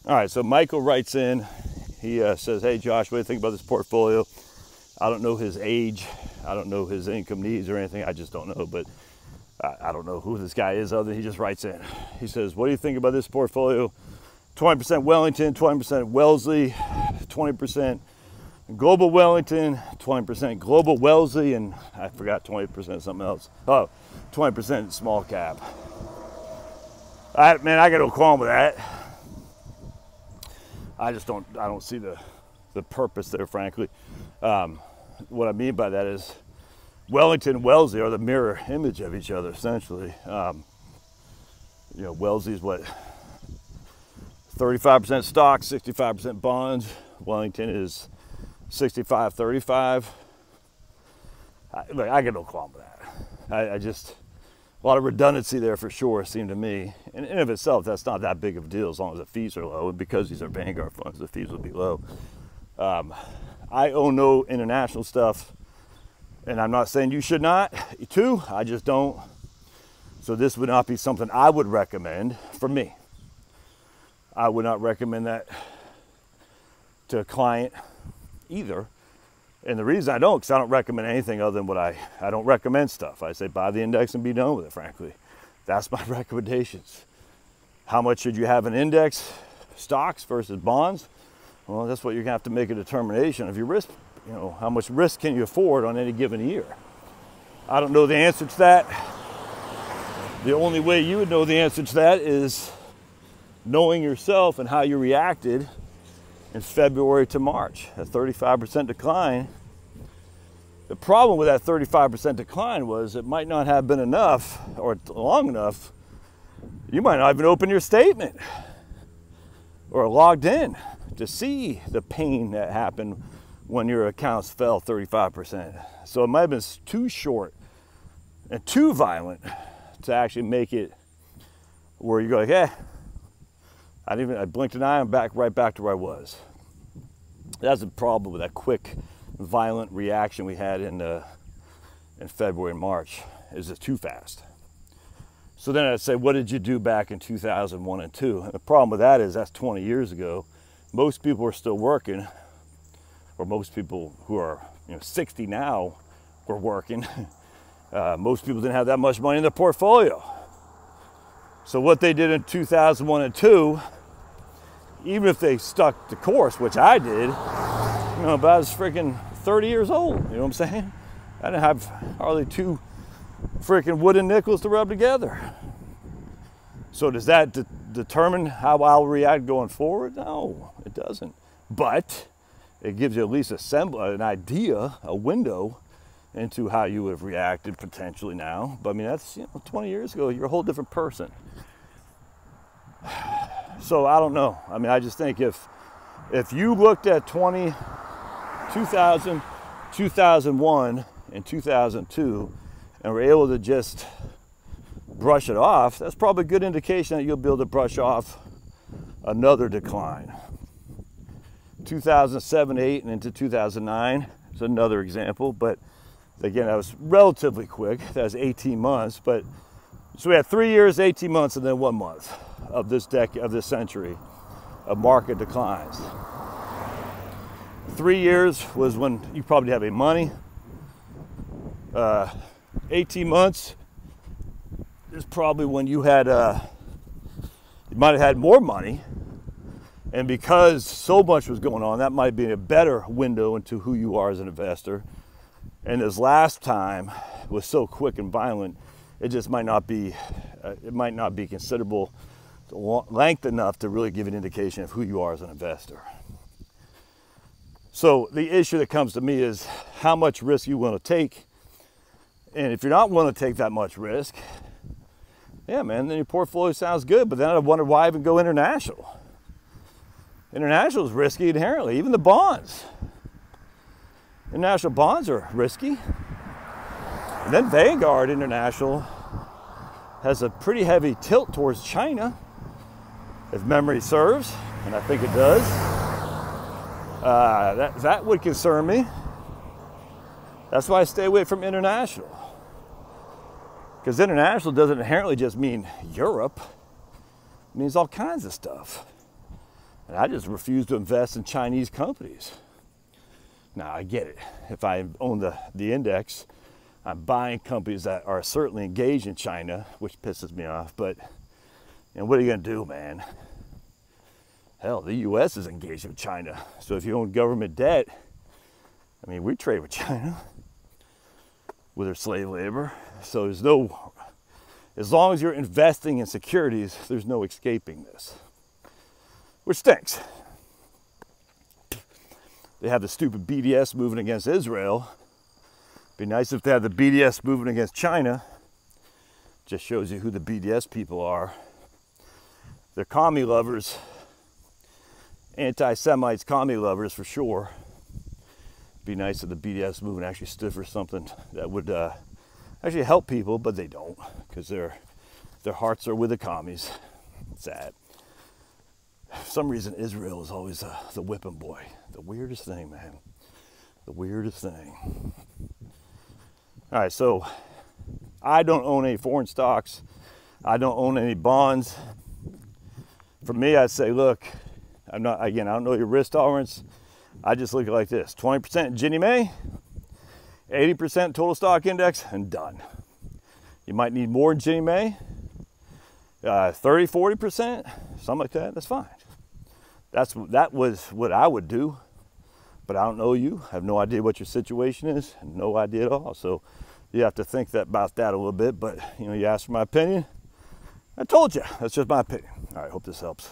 All right, so Michael writes in. He says, hey, Josh, what do you think about this portfolio? I don't know his age. I don't know his income needs or anything. I just don't know, but I don't know who this guy is other than he just writes in. He says, what do you think about this portfolio? 20% Wellington, 20% Wellesley, 20% Global Wellington, 20% Global Wellesley, and I forgot 20% something else. Oh, 20% small cap. Man, I got no qualm with that. I don't see the purpose there, frankly. What I mean by that is Wellington and Wellesley are the mirror image of each other, essentially. You know, Wellesley is what, 35% stocks, 65% bonds. Wellington is 65-35. I get no qualm with that. I just, a lot of redundancy there for sure, it seemed to me. And in of itself, that's not that big of a deal as long as the fees are low. And because these are Vanguard funds, the fees will be low. I own no international stuff, and I'm not saying you should not too. I just don't. So this would not be something I would recommend for me. I would not recommend that to a client either. And the reason I don't, because I don't recommend anything other than what I don't recommend stuff. I say buy the index and be done with it, frankly. That's my recommendations. How much should you have in index stocks versus bonds? Well, that's what you're gonna have to make a determination of your risk. You know, how much risk can you afford on any given year? I don't know the answer to that. The only way you would know the answer to that is knowing yourself and how you reacted in February to March, a 35% decline. The problem with that 35% decline was it might not have been enough or long enough. You might not even open your statement or logged in to see the pain that happened when your accounts fell 35%. So it might have been too short and too violent to actually make it where you go like, eh, I blinked an eye, I'm right back to where I was. That's the problem with that quick, violent reaction we had in February and March, is it's too fast. So then I'd say, what did you do back in 2001 and 2? And the problem with that is that's 20 years ago. Most people are still working, or most people who are 60 now were working. Most people didn't have that much money in their portfolio. So what they did in 2001 and 2, even if they stuck the course, which I did, but I was freaking 30 years old, you know what I'm saying? I didn't have hardly 2 freaking wooden nickels to rub together. So does that determine how I'll react going forward? No, it doesn't. But it gives you at least an idea, a window into how you would have reacted potentially now. But I mean, that's 20 years ago, you're a whole different person. So I don't know. I mean, I just think if you looked at 2000, 2001, and 2002 and were able to just brush it off, that's probably a good indication that you'll be able to brush off another decline. 2007, 8, and into 2009 is another example, but again, that was relatively quick. That was 18 months, but so we had 3 years, 18 months, and then 1 month of this century of market declines. 3 years was when you probably have money. 18 months is probably when you had you might have had more money, and because so much was going on, that might be a better window into who you are as an investor. And this last time was so quick and violent, it just might not be considerable length enough to really give an indication of who you are as an investor. So the issue that comes to me is how much risk you want to take. And if you're not willing to take that much risk, yeah, man, then your portfolio sounds good, but then I wonder why even go international. International is risky inherently, even the bonds. International bonds are risky. And then Vanguard International has a pretty heavy tilt towards China, if memory serves, and I think it does. That would concern me. That's why I stay away from international. Because international doesn't inherently just mean Europe. It means all kinds of stuff. And I just refuse to invest in Chinese companies. Now, I get it. If I own the index, I'm buying companies that are certainly engaged in China, which pisses me off. But what are you going to do, man? Hell, the U.S. is engaged with China. So if you own government debt, I mean, we trade with China with their slave labor. So there's no, as long as you're investing in securities, there's no escaping this, which stinks. They have the stupid BDS moving against Israel. Be nice if they had the BDS moving against China. Just shows you who the BDS people are. They're commie lovers, anti-Semites, commie lovers for sure. Be nice if the BDS movement actually stood for something that would actually help people, but they don't, because their hearts are with the commies. Sad. For some reason, Israel is always the whipping boy. The weirdest thing, man. The weirdest thing. All right, so I don't own any foreign stocks. I don't own any bonds. For me, I say, look, I don't know your risk tolerance. I just look at it like this: 20% Ginnie Mae, 80% total stock index, and done. You might need more in Ginnie Mae, 30, 40%, something like that. That's fine. That was what I would do. But I don't know you. I have no idea what your situation is. No idea at all. So you have to think about that a little bit. But you asked for my opinion. I told you. That's just my opinion. All right. Hope this helps.